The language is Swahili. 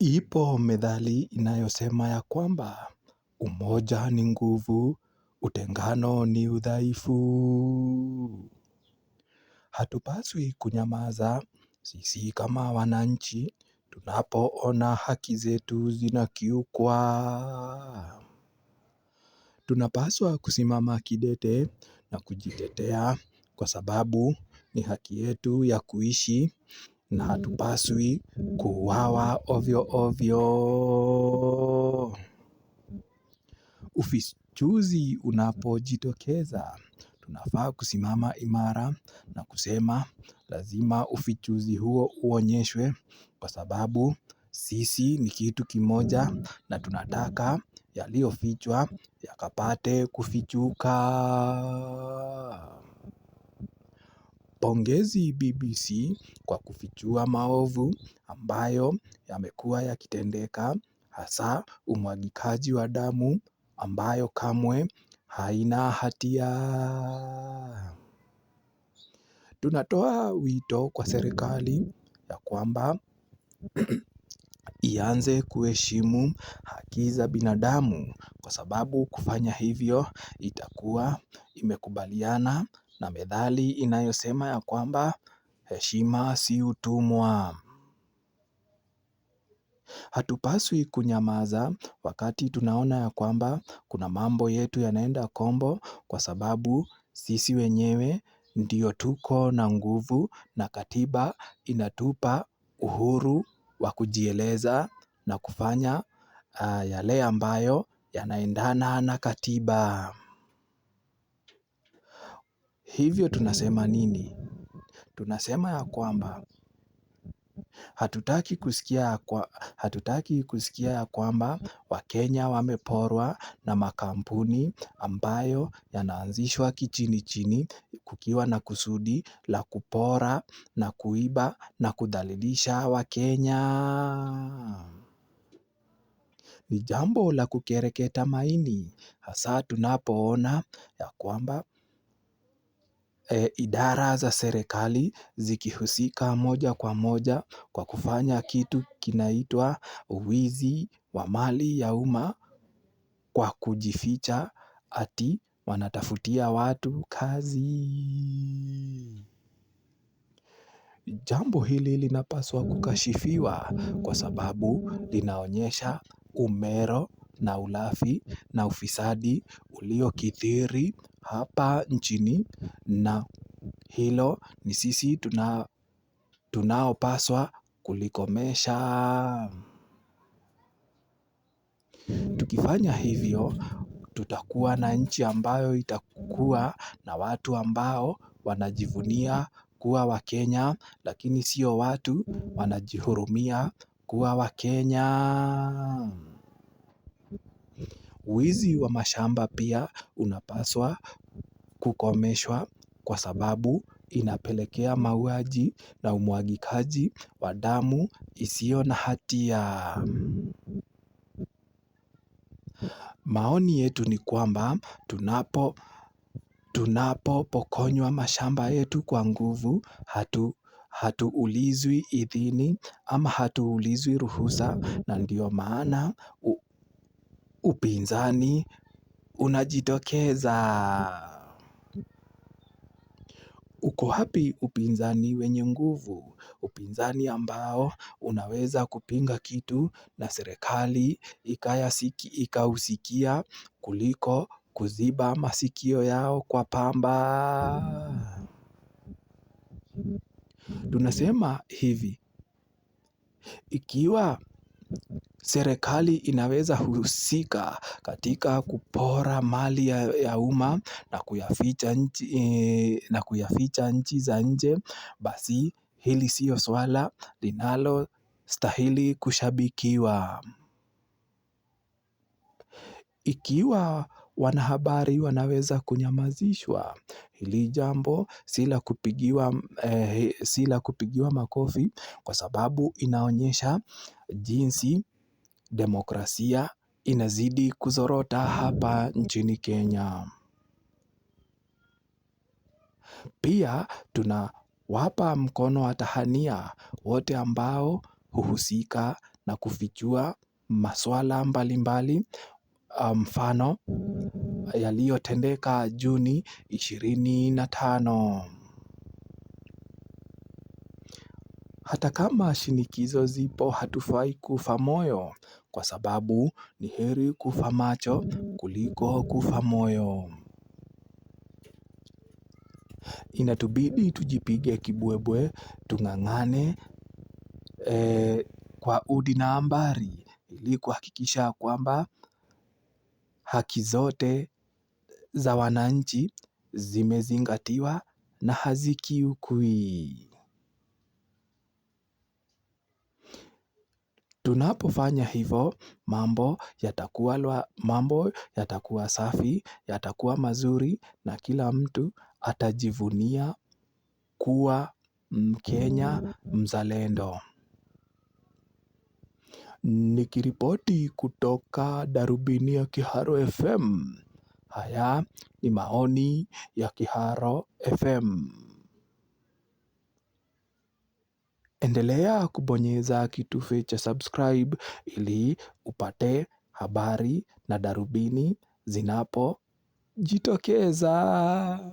Ipo methali inayosema ya kwamba umoja ni nguvu, utengano ni udhaifu. Hatupaswi kunyamaza sisi kama wananchi tunapoona haki zetu zinakiukwa. Tunapaswa kusimama kidete na kujitetea kwa sababu ni haki yetu ya kuishi na hatupaswi kuuawa ovyo ovyo. Ufichuzi unapojitokeza, tunafaa kusimama imara na kusema lazima ufichuzi huo uonyeshwe kwa sababu sisi ni kitu kimoja na tunataka yaliyofichwa yakapate kufichuka. Pongezi BBC kwa kufichua maovu ambayo yamekuwa yakitendeka, hasa umwagikaji wa damu ambayo kamwe haina hatia. Tunatoa wito kwa serikali ya kwamba ianze kuheshimu haki za binadamu kwa sababu kufanya hivyo itakuwa imekubaliana na methali inayosema ya kwamba heshima si utumwa. Hatupaswi kunyamaza wakati tunaona ya kwamba kuna mambo yetu yanaenda kombo kwa sababu sisi wenyewe ndio tuko na nguvu na katiba inatupa uhuru wa kujieleza na kufanya yale ambayo yanaendana na katiba. Hivyo tunasema nini? Tunasema ya kwamba hatutaki kusikia ya kwamba Wakenya wameporwa na makampuni ambayo yanaanzishwa kichini chini kukiwa na kusudi la kupora na kuiba na kudhalilisha Wakenya. Ni jambo la kukereketa maini hasa tunapoona ya kwamba idara za serikali zikihusika moja kwa moja kwa kufanya kitu kinaitwa wizi wa mali ya umma kwa kujificha ati wanatafutia watu kazi. Jambo hili linapaswa kukashifiwa kwa sababu linaonyesha umero na ulafi na ufisadi uliokithiri hapa nchini, na hilo ni sisi tunaopaswa kulikomesha. Tukifanya hivyo tutakuwa na nchi ambayo itakuwa na watu ambao wanajivunia kuwa Wakenya, lakini sio watu wanajihurumia kuwa Wakenya. Wizi wa mashamba pia unapaswa kukomeshwa kwa sababu inapelekea mauaji na umwagikaji wa damu isiyo na hatia. Maoni yetu ni kwamba tunapopokonywa mashamba yetu kwa nguvu, hatuulizwi idhini ama hatuulizwi ruhusa, na ndio maana upinzani unajitokeza. Uko wapi upinzani wenye nguvu? Upinzani ambao unaweza kupinga kitu na serikali ikausikia kuliko kuziba masikio yao kwa pamba. Tunasema hivi, ikiwa serikali inaweza husika katika kupora mali ya umma na kuyaficha nchi za nje, basi hili sio swala linalostahili kushabikiwa. Ikiwa wanahabari wanaweza kunyamazishwa, hili jambo si la kupigiwa makofi kwa sababu inaonyesha jinsi demokrasia inazidi kuzorota hapa nchini Kenya. Pia tunawapa mkono wa tahania wote ambao huhusika na kufichua maswala mbalimbali, mfano yaliyotendeka Juni 25. Hata kama shinikizo zipo, hatufai kufa moyo, kwa sababu ni heri kufa macho kuliko kufa moyo. Inatubidi tujipige kibwebwe, tung'ang'ane kwa udi na ambari, ili kuhakikisha kwamba haki zote za wananchi zimezingatiwa na hazikiukwi. Tunapofanya hivyo, mambo yatakuwa safi, yatakuwa mazuri, na kila mtu atajivunia kuwa Mkenya mzalendo. Nikiripoti kutoka Darubini ya Kiharo FM. Haya ni maoni ya Kiharo FM. Endelea kubonyeza kitufe cha subscribe ili upate habari na darubini zinapojitokeza.